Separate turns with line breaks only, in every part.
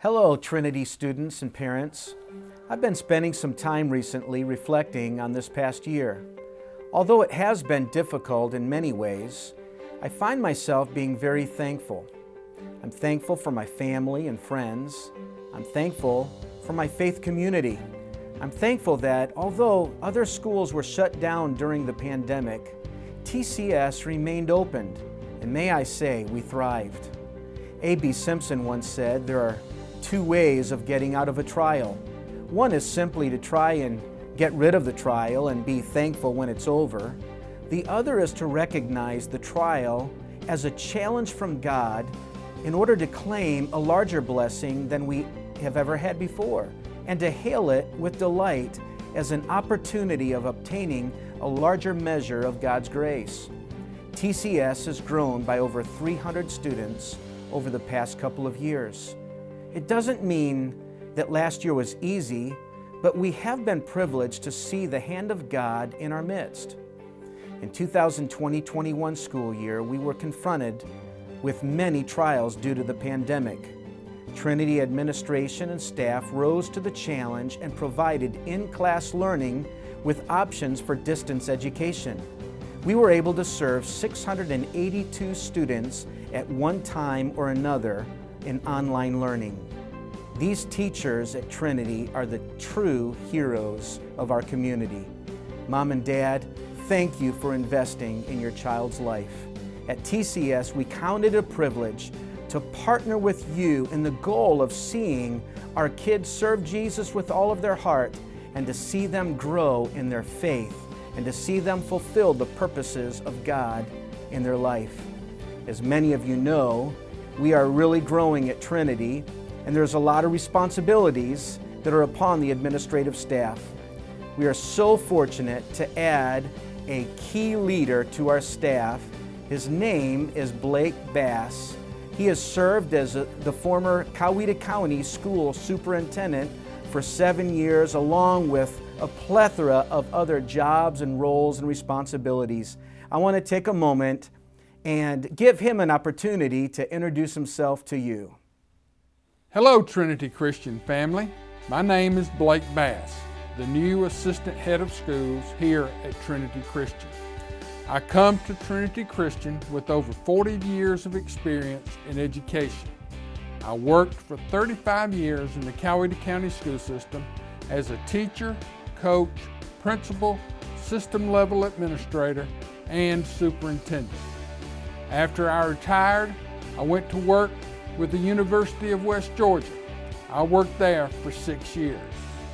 Hello, Trinity students and parents. I've been spending some time recently reflecting on this past year. Although it has been difficult in many ways, I find myself being very thankful. I'm thankful for my family and friends. I'm thankful for my faith community. I'm thankful that although other schools were shut down during the pandemic, TCS remained open, and may I say, we thrived. A.B. Simpson once said there are two ways of getting out of a trial. One is simply to try and get rid of the trial and be thankful when it's over. The other is to recognize the trial as a challenge from God in order to claim a larger blessing than we have ever had before, and to hail it with delight as an opportunity of obtaining a larger measure of God's grace. TCS has grown by over 300 students over the past couple of years. It doesn't mean that last year was easy, but we have been privileged to see the hand of God in our midst. In 2020-21 school year, we were confronted with many trials due to the pandemic. Trinity administration and staff rose to the challenge and provided in-class learning with options for distance education. We were able to serve 682 students at one time or another in online learning. These teachers at Trinity are the true heroes of our community. Mom and Dad, thank you for investing in your child's life. At TCS, we count it a privilege to partner with you in the goal of seeing our kids serve Jesus with all of their heart, and to see them grow in their faith, and to see them fulfill the purposes of God in their life. As many of you know, we are really growing at Trinity, and there's a lot of responsibilities that are upon the administrative staff. We are so fortunate to add a key leader to our staff. His name is Blake Bass. He has served as the former Coweta County School Superintendent for 7 years, along with a plethora of other jobs and roles and responsibilities. I want to take a moment and give him an opportunity to introduce himself to you.
Hello, Trinity Christian family. My name is Blake Bass, the new Assistant Head of Schools here at Trinity Christian. I come to Trinity Christian with over 40 years of experience in education. I worked for 35 years in the Coweta County School System as a teacher, coach, principal, system level administrator, and superintendent. After I retired, I went to work with the University of West Georgia. I worked there for 6 years.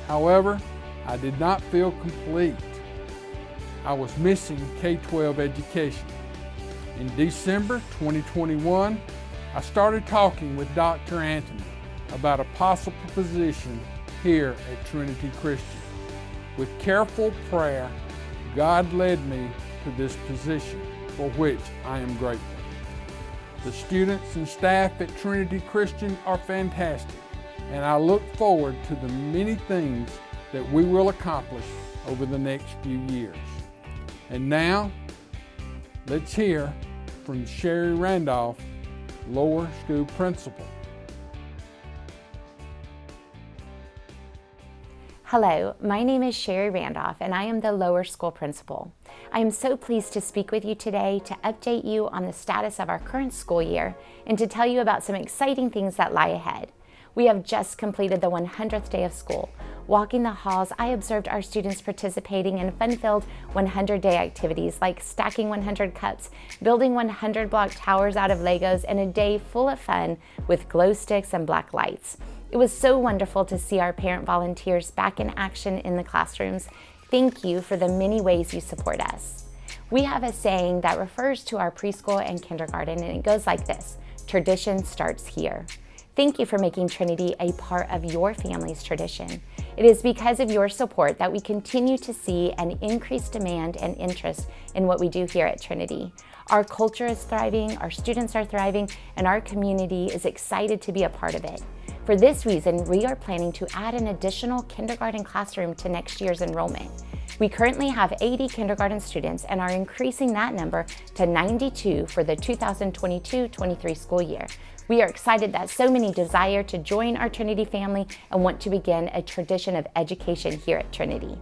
However, I did not feel complete. I was missing K-12 education. In December 2021, I started talking with Dr. Anthony about a possible position here at Trinity Christian. With careful prayer, God led me to this position, for which I am grateful. The students and staff at Trinity Christian are fantastic, and I look forward to the many things that we will accomplish over the next few years. And now, let's hear from Sherry Randolph, Lower School Principal.
Hello, my name is Sherry Randolph, and I am the Lower School Principal. I am so pleased to speak with you today to update you on the status of our current school year and to tell you about some exciting things that lie ahead. We have just completed the 100th day of school. Walking the halls, I observed our students participating in fun-filled 100-day activities like stacking 100 cups, building 100 block towers out of Legos, and a day full of fun with glow sticks and black lights. It was so wonderful to see our parent volunteers back in action in the classrooms. Thank you for the many ways you support us. We have a saying that refers to our preschool and kindergarten, and it goes like this: tradition starts here. Thank you for making Trinity a part of your family's tradition. It is because of your support that we continue to see an increased demand and interest in what we do here at Trinity. Our culture is thriving, our students are thriving, and our community is excited to be a part of it. For this reason, we are planning to add an additional kindergarten classroom to next year's enrollment. We currently have 80 kindergarten students and are increasing that number to 92 for the 2022-23 school year. We are excited that so many desire to join our Trinity family and want to begin a tradition of education here at Trinity.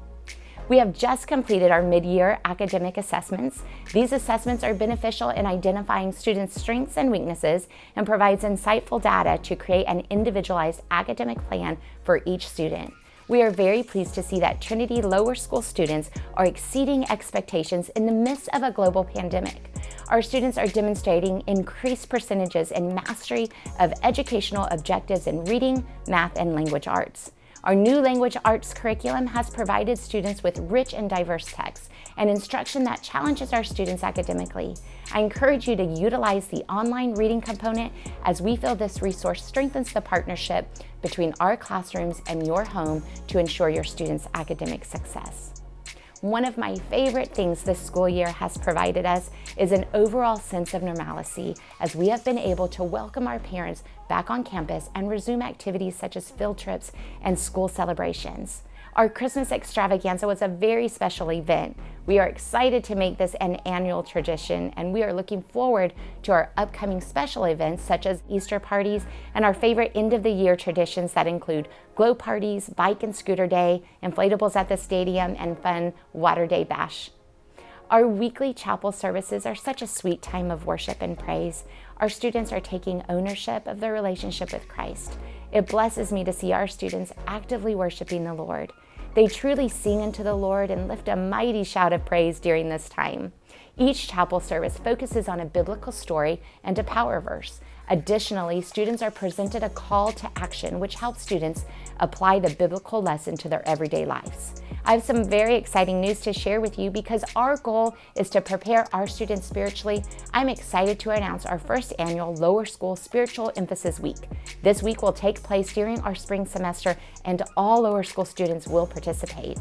We have just completed our mid-year academic assessments. These assessments are beneficial in identifying students' strengths and weaknesses and provides insightful data to create an individualized academic plan for each student. We are very pleased to see that Trinity lower school students are exceeding expectations in the midst of a global pandemic. Our students are demonstrating increased percentages in mastery of educational objectives in reading, math, and language arts. Our new language arts curriculum has provided students with rich and diverse texts and instruction that challenges our students academically. I encourage you to utilize the online reading component, as we feel this resource strengthens the partnership between our classrooms and your home to ensure your students' academic success. One of my favorite things this school year has provided us is an overall sense of normalcy, as we have been able to welcome our parents back on campus and resume activities such as field trips and school celebrations. Our Christmas extravaganza was a very special event. We are excited to make this an annual tradition, and we are looking forward to our upcoming special events such as Easter parties and our favorite end of the year traditions that include glow parties, bike and scooter day, inflatables at the stadium, and fun water day bash. Our weekly chapel services are such a sweet time of worship and praise. Our students are taking ownership of their relationship with Christ. It blesses me to see our students actively worshiping the Lord. They truly sing unto the Lord and lift a mighty shout of praise during this time. Each chapel service focuses on a biblical story and a power verse. Additionally, students are presented a call to action, which helps students apply the biblical lesson to their everyday lives. I have some very exciting news to share with you because our goal is to prepare our students spiritually. I'm excited to announce our first annual Lower School Spiritual Emphasis Week. This week will take place during our spring semester, and all lower school students will participate.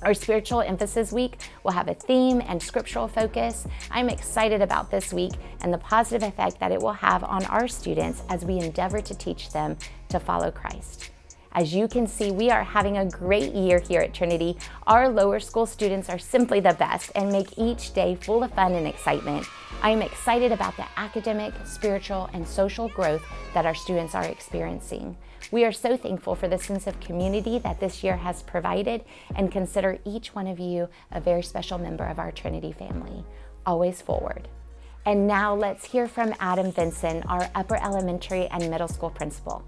Our Spiritual Emphasis Week will have a theme and scriptural focus. I'm excited about this week and the positive effect that it will have on our students as we endeavor to teach them to follow Christ. As you can see, we are having a great year here at Trinity. Our lower school students are simply the best and make each day full of fun and excitement. I am excited about the academic, spiritual, and social growth that our students are experiencing. We are so thankful for the sense of community that this year has provided and consider each one of you a very special member of our Trinity family. Always forward. And now let's hear from Adam Vinson, our upper elementary and middle school principal.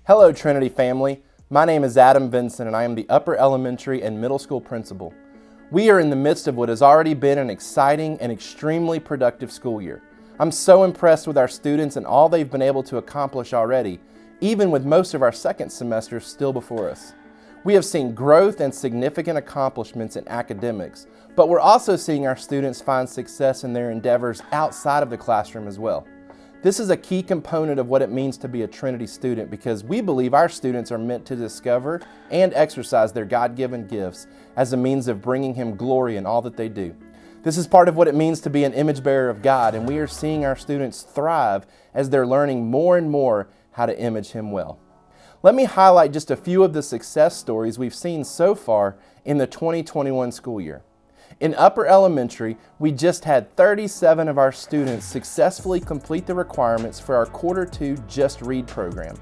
Hello, Trinity family. My name is Adam Vinson, and I am the upper elementary and middle school principal. We are in the midst of what has already been an exciting and extremely productive school year. I'm so impressed with our students and all they've been able to accomplish already, even with most of our second semesters still before us. We have seen growth and significant accomplishments in academics, but we're also seeing our students find success in their endeavors outside of the classroom as well. This is a key component of what it means to be a Trinity student, because we believe our students are meant to discover and exercise their God-given gifts as a means of bringing Him glory in all that they do. This is part of what it means to be an image bearer of God, and we are seeing our students thrive as they're learning more and more how to image Him well. Let me highlight just a few of the success stories we've seen so far in the 2021 school year. In upper elementary, we just had 37 of our students successfully complete the requirements for our Quarter 2 Just Read program.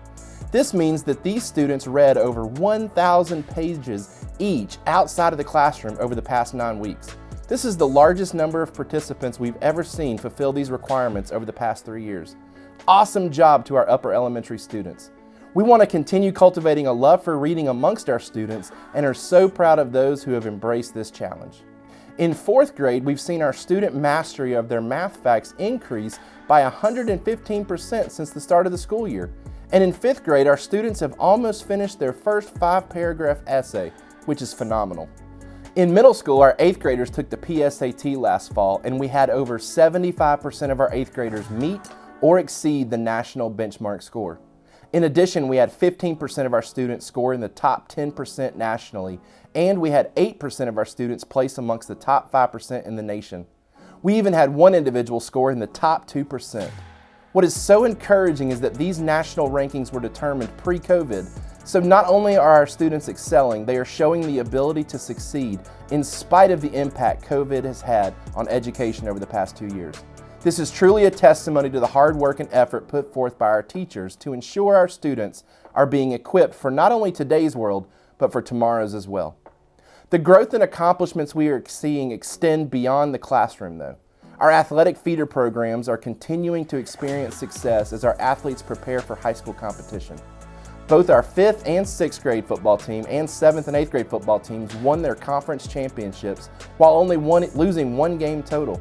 This means that these students read over 1,000 pages each outside of the classroom over the past 9 weeks. This is the largest number of participants we've ever seen fulfill these requirements over the past 3 years. Awesome job to our upper elementary students. We want to continue cultivating a love for reading amongst our students and are so proud of those who have embraced this challenge. In 4th grade, we've seen our student mastery of their math facts increase by 115% since the start of the school year. And in 5th grade, our students have almost finished their first 5-paragraph essay, which is phenomenal. In middle school, our 8th graders took the PSAT last fall, and we had over 75% of our 8th graders meet or exceed the national benchmark score. In addition, we had 15% of our students score in the top 10% nationally, and we had 8% of our students place amongst the top 5% in the nation. We even had one individual score in the top 2%. What is so encouraging is that these national rankings were determined pre-COVID, So not only are our students excelling, they are showing the ability to succeed in spite of the impact COVID has had on education over the past 2 years. This is truly a testimony to the hard work and effort put forth by our teachers to ensure our students are being equipped for not only today's world, but for tomorrow's as well. The growth and accomplishments we are seeing extend beyond the classroom though. Our athletic feeder programs are continuing to experience success as our athletes prepare for high school competition. Both our 5th and 6th grade football team and 7th and 8th grade football teams won their conference championships while only losing 1 game total.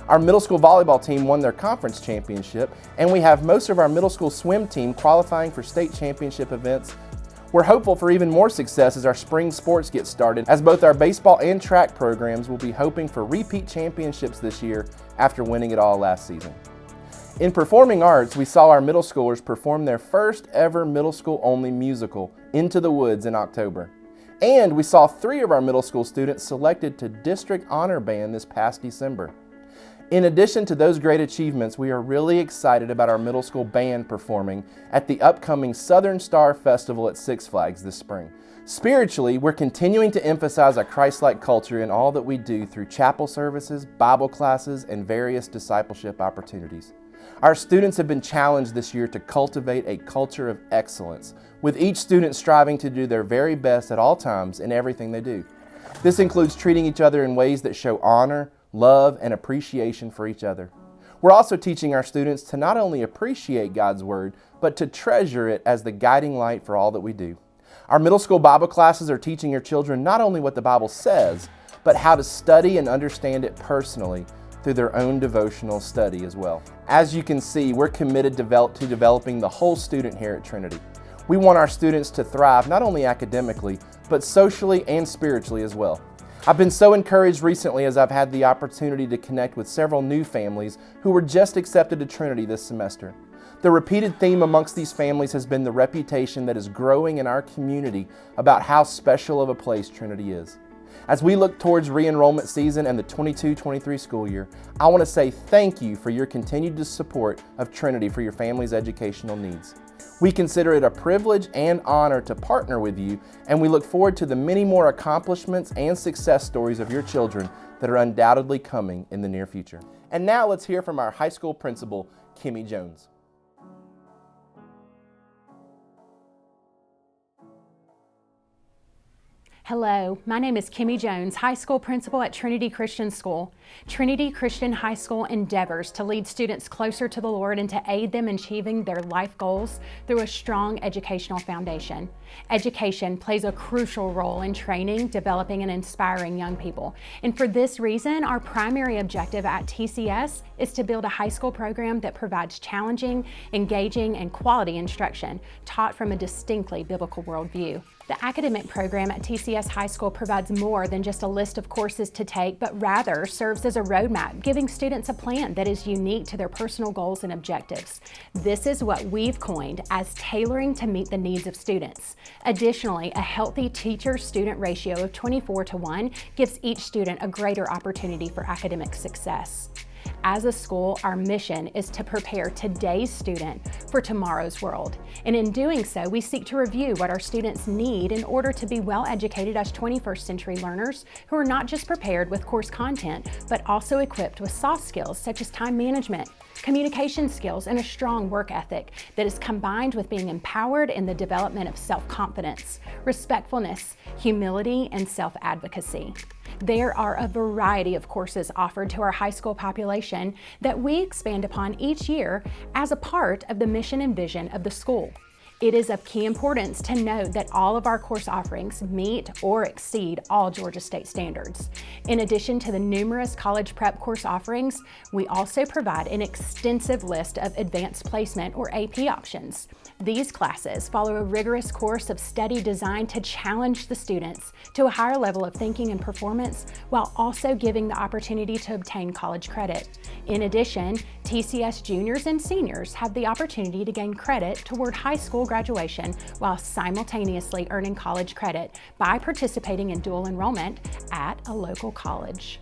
Our middle school volleyball team won their conference championship, and we have most of our middle school swim team qualifying for state championship events. We're hopeful for even more success as our spring sports get started, as both our baseball and track programs will be hoping for repeat championships this year after winning it all last season. In performing arts, we saw our middle schoolers perform their first ever middle school only musical, Into the Woods, in October. And we saw 3 of our middle school students selected to District Honor Band this past December. In addition to those great achievements, we are really excited about our middle school band performing at the upcoming Southern Star Festival at Six Flags this spring. Spiritually, we're continuing to emphasize a Christ-like culture in all that we do through chapel services, Bible classes, and various discipleship opportunities. Our students have been challenged this year to cultivate a culture of excellence, with each student striving to do their very best at all times in everything they do. This includes treating each other in ways that show honor, love, and appreciation for each other. We're also teaching our students to not only appreciate God's Word, but to treasure it as the guiding light for all that we do. Our middle school Bible classes are teaching your children not only what the Bible says, but how to study and understand it personally through their own devotional study as well. As you can see, we're committed to developing the whole student here at Trinity. We want our students to thrive not only academically, but socially and spiritually as well. I've been so encouraged recently as I've had the opportunity to connect with several new families who were just accepted to Trinity this semester. The repeated theme amongst these families has been the reputation that is growing in our community about how special of a place Trinity is. As we look towards re-enrollment season and the 22-23 school year, I want to say thank you for your continued support of Trinity for your family's educational needs. We consider it a privilege and honor to partner with you, and we look forward to the many more accomplishments and success stories of your children that are undoubtedly coming in the near future. And now let's hear from our high school principal, Kimmy Jones.
Hello, my name is Kimmy Jones, high school principal at Trinity Christian School. Trinity Christian High School endeavors to lead students closer to the Lord and to aid them in achieving their life goals through a strong educational foundation. Education plays a crucial role in training, developing, and inspiring young people. And for this reason, our primary objective at TCS is to build a high school program that provides challenging, engaging, and quality instruction taught from a distinctly biblical worldview. The academic program at TCS High School provides more than just a list of courses to take, but rather serves as a roadmap, giving students a plan that is unique to their personal goals and objectives. This is what we've coined as tailoring to meet the needs of students. Additionally, a healthy teacher-student ratio of 24:1 gives each student a greater opportunity for academic success. As a school, our mission is to prepare today's student for tomorrow's world. And in doing so, we seek to review what our students need in order to be well educated as 21st century learners who are not just prepared with course content, but also equipped with soft skills such as time management, communication skills, and a strong work ethic that is combined with being empowered in the development of self-confidence, respectfulness, humility, and self-advocacy. There are a variety of courses offered to our high school population that we expand upon each year as a part of the mission and vision of the school. It is of key importance to note that all of our course offerings meet or exceed all Georgia State standards. In addition to the numerous college prep course offerings, we also provide an extensive list of advanced placement or AP options. These classes follow a rigorous course of study designed to challenge the students to a higher level of thinking and performance while also giving the opportunity to obtain college credit. In addition, TCS juniors and seniors have the opportunity to gain credit toward high school graduation while simultaneously earning college credit by participating in dual enrollment at a local college.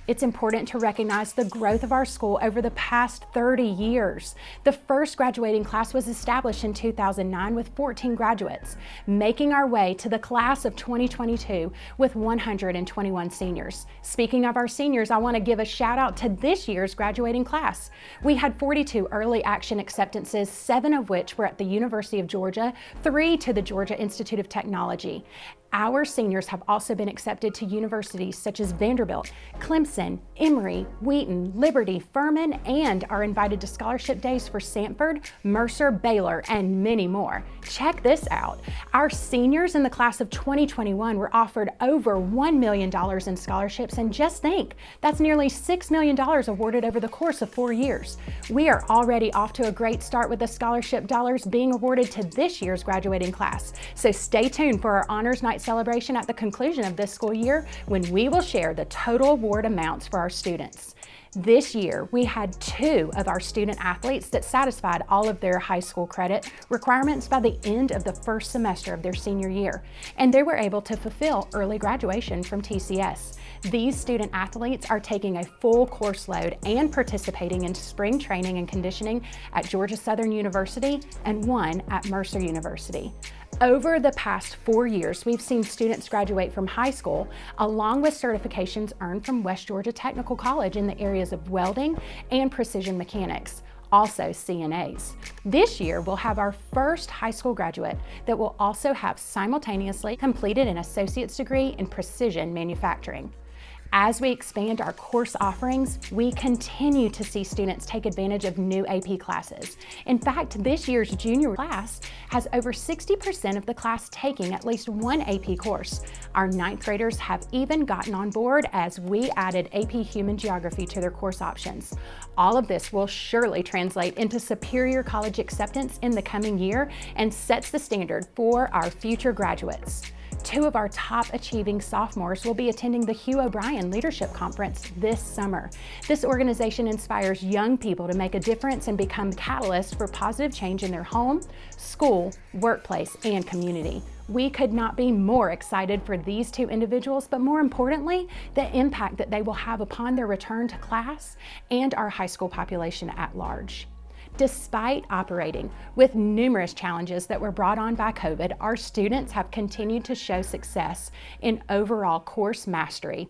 It's important to recognize the growth of our school over the past 30 years. The first graduating class was established in 2009 with 14 graduates, making our way to the class of 2022 with 121 seniors. Speaking of our seniors, I want to give a shout out to this year's graduating class. We had 42 early action acceptances, 7 of which were at the University of Georgia, 3 to the Georgia Institute of Technology. Our seniors have also been accepted to universities such as Vanderbilt, Clemson, Emory, Wheaton, Liberty, Furman, and are invited to scholarship days for Sanford, Mercer, Baylor, and many more. Check this out. Our seniors in the class of 2021 were offered over $1 million in scholarships, and just think, that's nearly $6 million awarded over the course of 4 years. We are already off to a great start with the scholarship dollars being awarded to this year's graduating class. So stay tuned for our Honors Night celebration at the conclusion of this school year, when we will share the total award amounts for our students. This year, we had 2 of our student athletes that satisfied all of their high school credit requirements by the end of the first semester of their senior year, and they were able to fulfill early graduation from TCS. These student athletes are taking a full course load and participating in spring training and conditioning at Georgia Southern University and 1 at Mercer University. Over the past 4 years, we've seen students graduate from high school along with certifications earned from West Georgia Technical College in the areas of welding and precision mechanics, also CNAs. This year, we'll have our first high school graduate that will also have simultaneously completed an associate's degree in precision manufacturing. As we expand our course offerings, we continue to see students take advantage of new AP classes. In fact, this year's junior class has over 60% of the class taking at least one AP course. Our 9th graders have even gotten on board as we added AP Human Geography to their course options. All of this will surely translate into superior college acceptance in the coming year and sets the standard for our future graduates. 2 of our top achieving sophomores will be attending the Hugh O'Brien Leadership Conference this summer. This organization inspires young people to make a difference and become catalysts for positive change in their home, school, workplace, and community. We could not be more excited for these 2 individuals, but more importantly, the impact that they will have upon their return to class and our high school population at large. Despite operating with numerous challenges that were brought on by COVID, our students have continued to show success in overall course mastery.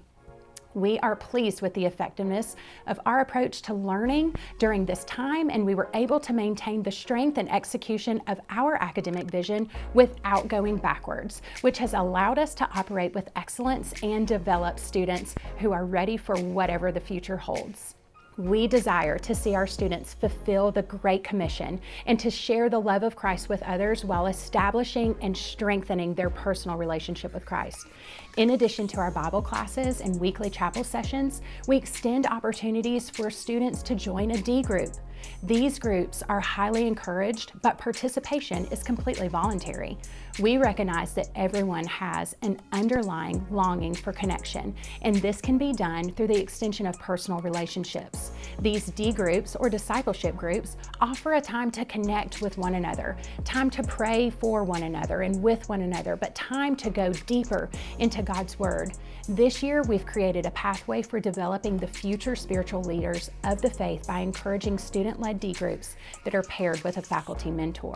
We are pleased with the effectiveness of our approach to learning during this time, and we were able to maintain the strength and execution of our academic vision without going backwards, which has allowed us to operate with excellence and develop students who are ready for whatever the future holds. We desire to see our students fulfill the Great Commission and to share the love of Christ with others while establishing and strengthening their personal relationship with Christ. In addition to our Bible classes and weekly chapel sessions, we extend opportunities for students to join a D group. These groups are highly encouraged, but participation is completely voluntary. We recognize that everyone has an underlying longing for connection, and this can be done through the extension of personal relationships. These D groups or discipleship groups offer a time to connect with one another, time to pray for one another and with one another, but time to go deeper into God's Word. This year, we've created a pathway for developing the future spiritual leaders of the faith by encouraging student-led D groups that are paired with a faculty mentor.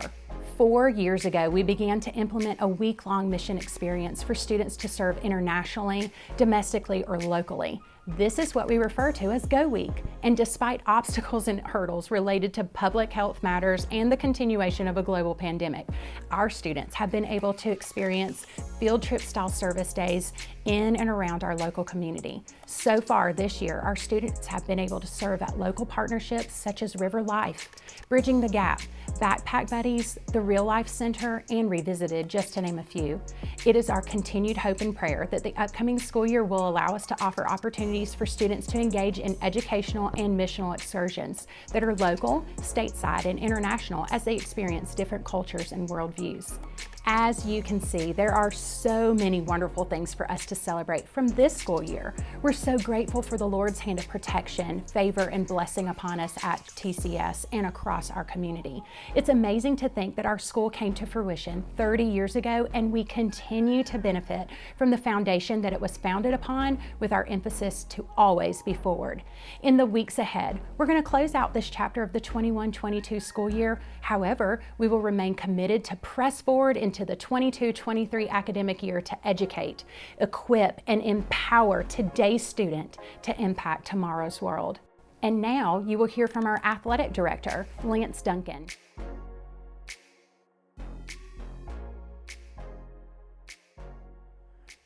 4 years ago, we began to implement a week-long mission experience for students to serve internationally, domestically, or locally. This is what we refer to as Go Week, and despite obstacles and hurdles related to public health matters and the continuation of a global pandemic, our students have been able to experience field trip style service days in and around our local community. So far this year, our students have been able to serve at local partnerships such as River Life, Bridging the Gap, Backpack Buddies, the Real Life Center, and Revisited, just to name a few. It is our continued hope and prayer that the upcoming school year will allow us to offer opportunities for students to engage in educational and missional excursions that are local, stateside, and international as they experience different cultures and worldviews. As you can see, there are so many wonderful things for us to celebrate from this school year. We're so grateful for the Lord's hand of protection, favor, and blessing upon us at TCS and across our community. It's amazing to think that our school came to fruition 30 years ago, and we continue to benefit from the foundation that it was founded upon, with our emphasis to always be forward. In the weeks ahead, we're going to close out this chapter of the 21-22 school year. However, we will remain committed to press forward into the 22-23 academic year to educate, equip, and empower today's student to impact tomorrow's world. And now you will hear from our athletic director, Lance Duncan.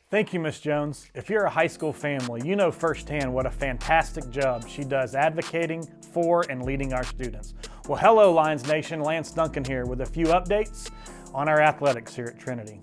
Thank you, Ms. Jones. If you're a high school family, you know firsthand what a fantastic job she does advocating for and leading our students. Well, hello, Lions Nation. Lance Duncan here with a few updates on our athletics here at Trinity.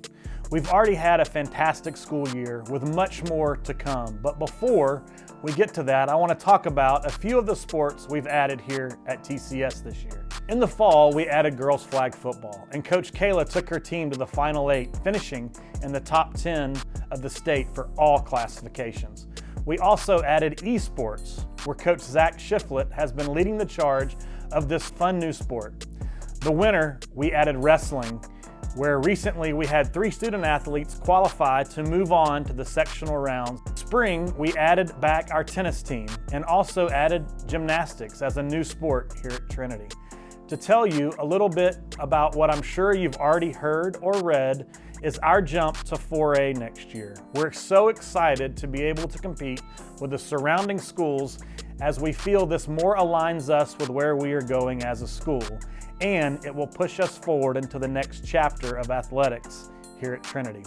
We've already had a fantastic school year with much more to come, but before we get to that, I want to talk about a few of the sports we've added here at TCS this year. In the fall, we added girls flag football, and Coach Kayla took her team to the Final 8, finishing in the top 10 of the state for all classifications. We also added esports, where Coach Zach Shiflett has been leading the charge of this fun new sport. The winter, we added wrestling, where recently we had 3 student athletes qualify to move on to the sectional rounds. Spring, we added back our tennis team and also added gymnastics as a new sport here at Trinity. To tell you a little bit about what I'm sure you've already heard or read is our jump to 4A next year. We're so excited to be able to compete with the surrounding schools, as we feel this more aligns us with where we are going as a school, and it will push us forward into the next chapter of athletics here at Trinity.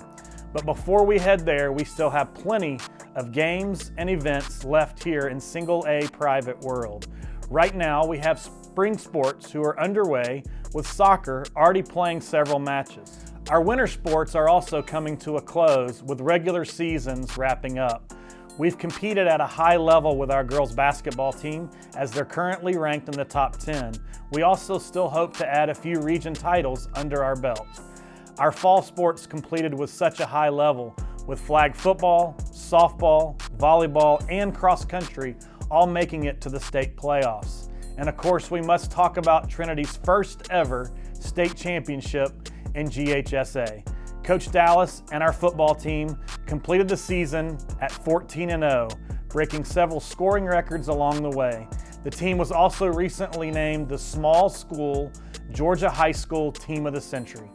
But before we head there, we still have plenty of games and events left here in Single A private world. Right now, we have spring sports who are underway, with soccer already playing several matches. Our winter sports are also coming to a close, with regular seasons wrapping up. We've competed at a high level with our girls basketball team, as they're currently ranked in the top 10. We also still hope to add a few region titles under our belt. Our fall sports completed with such a high level, with flag football, softball, volleyball, and cross country all making it to the state playoffs. And of course, we must talk about Trinity's first ever state championship in GHSA. Coach Dallas and our football team completed the season at 14-0, breaking several scoring records along the way. The team was also recently named the Small School Georgia High School Team of the Century.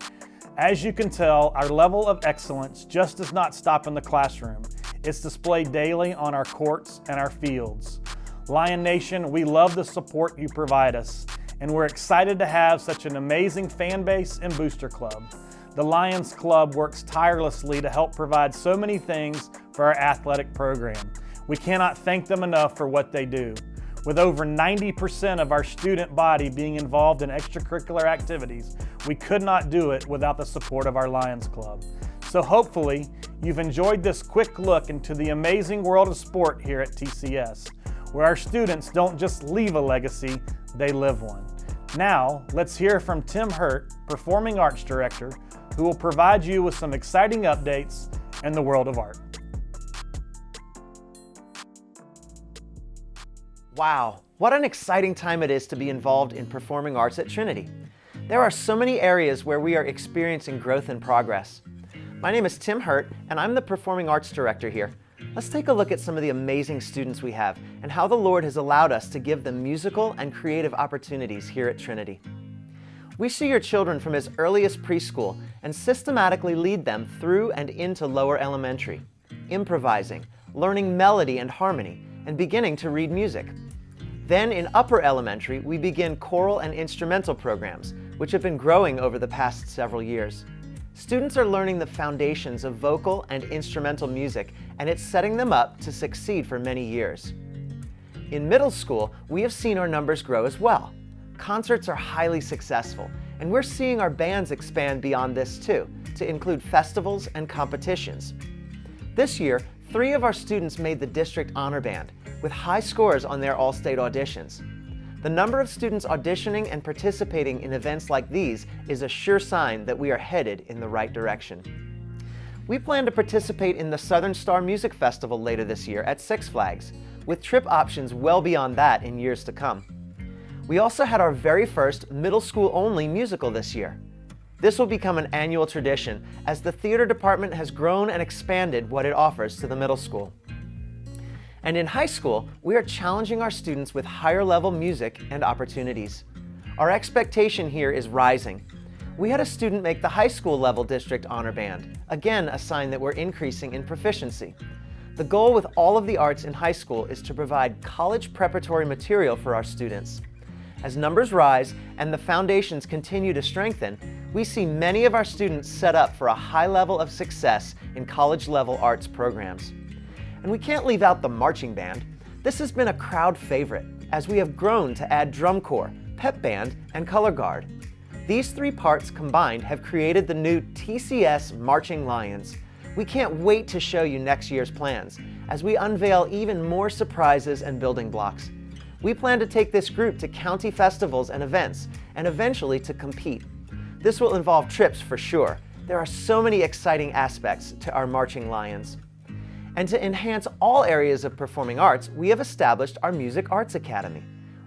As you can tell, our level of excellence just does not stop in the classroom. It's displayed daily on our courts and our fields. Lion Nation, we love the support you provide us, and we're excited to have such an amazing fan base and booster club. The Lions Club works tirelessly to help provide so many things for our athletic program. We cannot thank them enough for what they do. With over 90% of our student body being involved in extracurricular activities, we could not do it without the support of our Lions Club. So hopefully, you've enjoyed this quick look into the amazing world of sport here at TCS, where our students don't just leave a legacy, they live one. Now, let's hear from Tim Hurt, Performing Arts Director, who will provide you with some exciting updates in the world of art.
Wow, what an exciting time it is to be involved in performing arts at Trinity. There are so many areas where we are experiencing growth and progress. My name is Tim Hurt, and I'm the Performing Arts Director here. Let's take a look at some of the amazing students we have and how the Lord has allowed us to give them musical and creative opportunities here at Trinity. We see your children from as early as preschool and systematically lead them through and into lower elementary, improvising, learning melody and harmony, and beginning to read music. Then in upper elementary, we begin choral and instrumental programs, which have been growing over the past several years. Students are learning the foundations of vocal and instrumental music, and it's setting them up to succeed for many years. In middle school, we have seen our numbers grow as well. Concerts are highly successful, and we're seeing our bands expand beyond this too, to include festivals and competitions. This year, 3 of our students made the district honor band, with high scores on their all-state auditions. The number of students auditioning and participating in events like these is a sure sign that we are headed in the right direction. We plan to participate in the Southern Star Music Festival later this year at Six Flags, with trip options well beyond that in years to come. We also had our very first middle school only musical this year. This will become an annual tradition as the theater department has grown and expanded what it offers to the middle school. And in high school, we are challenging our students with higher level music and opportunities. Our expectation here is rising. We had a student make the high school level district honor band, again a sign that we're increasing in proficiency. The goal with all of the arts in high school is to provide college preparatory material for our students. As numbers rise and the foundations continue to strengthen, we see many of our students set up for a high level of success in college-level arts programs. And we can't leave out the marching band. This has been a crowd favorite, as we have grown to add drum corps, pep band, and color guard. These three parts combined have created the new TCS Marching Lions. We can't wait to show you next year's plans, as we unveil even more surprises and building blocks. We plan to take this group to county festivals and events, and eventually to compete. This will involve trips for sure. There are so many exciting aspects to our Marching Lions. And to enhance all areas of performing arts, we have established our Music Arts Academy.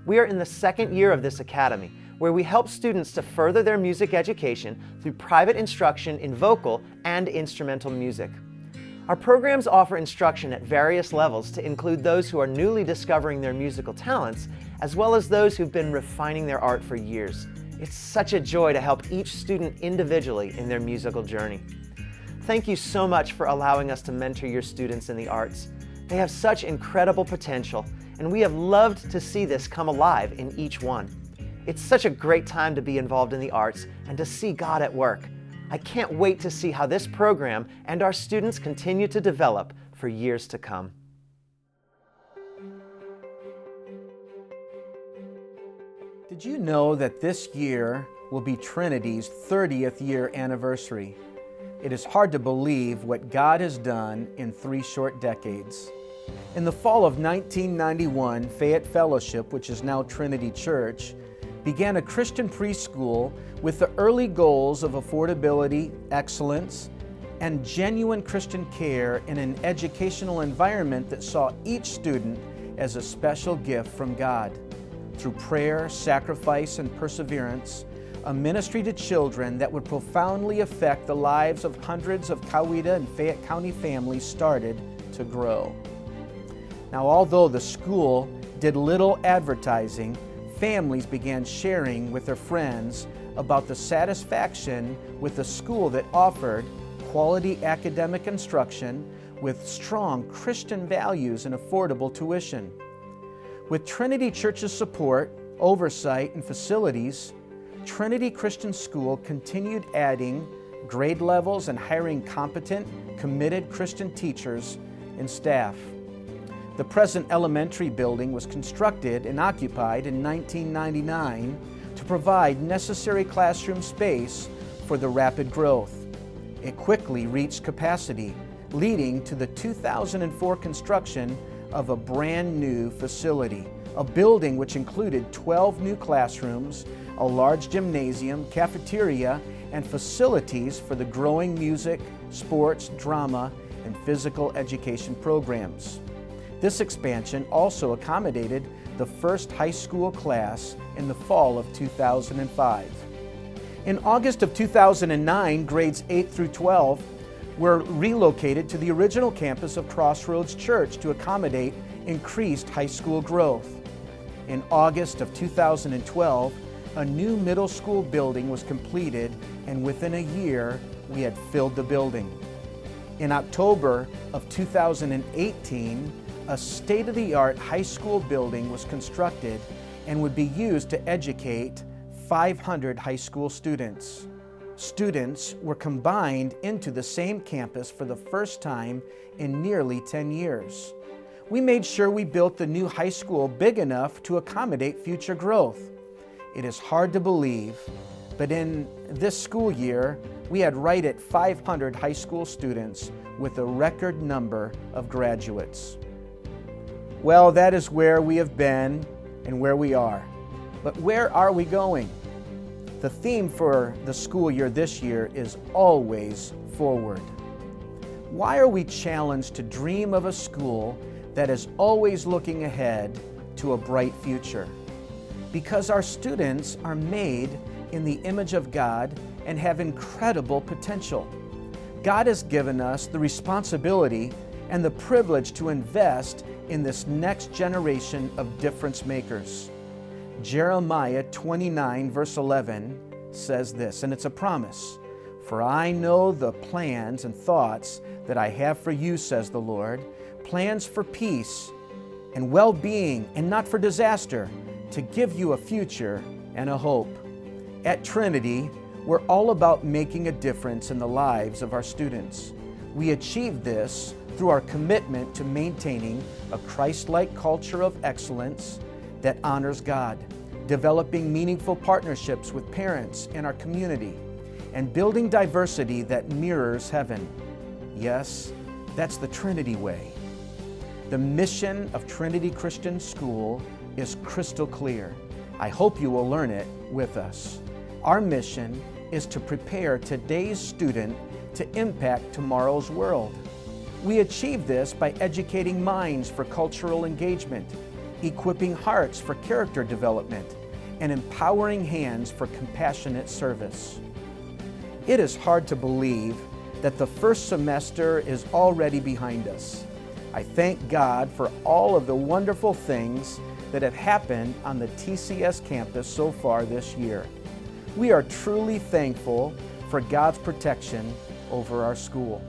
We are in the second year of this academy, where we help students to further their music education through private instruction in vocal and instrumental music. Our programs offer instruction at various levels to include those who are newly discovering their musical talents, as well as those who've been refining their art for years. It's such a joy to help each student individually in their musical journey. Thank you so much for allowing us to mentor your students in the arts. They have such incredible potential, and we have loved to see this come alive in each one. It's such a great time to be involved in the arts and to see God at work. I can't wait to see how this program and our students continue to develop for years to come.
Did you know that this year will be Trinity's 30th year anniversary? It is hard to believe what God has done in 3 short decades. In the fall of 1991, Fayette Fellowship, which is now Trinity Church, began a Christian preschool with the early goals of affordability, excellence, and genuine Christian care in an educational environment that saw each student as a special gift from God. Through prayer, sacrifice, and perseverance, a ministry to children that would profoundly affect the lives of hundreds of Coweta and Fayette County families started to grow. Now, although the school did little advertising, families began sharing with their friends about the satisfaction with a school that offered quality academic instruction with strong Christian values and affordable tuition. With Trinity Church's support, oversight, and facilities, Trinity Christian School continued adding grade levels and hiring competent, committed Christian teachers and staff. The present elementary building was constructed and occupied in 1999 to provide necessary classroom space for the rapid growth. It quickly reached capacity, leading to the 2004 construction of a brand new facility, a building which included 12 new classrooms, a large gymnasium, cafeteria, and facilities for the growing music, sports, drama, and physical education programs. This expansion also accommodated the first high school class in the fall of 2005. In August of 2009, grades 8 through 12 were relocated to the original campus of Crossroads Church to accommodate increased high school growth. In August of 2012, a new middle school building was completed, and within a year, we had filled the building. In October of 2018, a state-of-the-art high school building was constructed and would be used to educate 500 high school students. Students were combined into the same campus for the first time in nearly 10 years. We made sure we built the new high school big enough to accommodate future growth. It is hard to believe, but in this school year, we had right at 500 high school students with a record number of graduates. Well, that is where we have been and where we are. But where are we going? The theme for the school year this year is always forward. Why are we challenged to dream of a school that is always looking ahead to a bright future? Because our students are made in the image of God and have incredible potential. God has given us the responsibility and the privilege to invest in this next generation of difference makers. Jeremiah 29 verse 11 says this, and it's a promise. For I know the plans and thoughts that I have for you, says the Lord, plans for peace and well-being and not for disaster, to give you a future and a hope. At Trinity, we're all about making a difference in the lives of our students. We achieve this through our commitment to maintaining a Christ-like culture of excellence that honors God, developing meaningful partnerships with parents in our community, and building diversity that mirrors heaven. Yes, that's the Trinity Way. The mission of Trinity Christian School is crystal clear. I hope you will learn it with us. Our mission is to prepare today's student to impact tomorrow's world. We achieve this by educating minds for cultural engagement, equipping hearts for character development, and empowering hands for compassionate service. It is hard to believe that the first semester is already behind us. I thank God for all of the wonderful things that have happened on the TCS campus so far this year. We are truly thankful for God's protection over our school.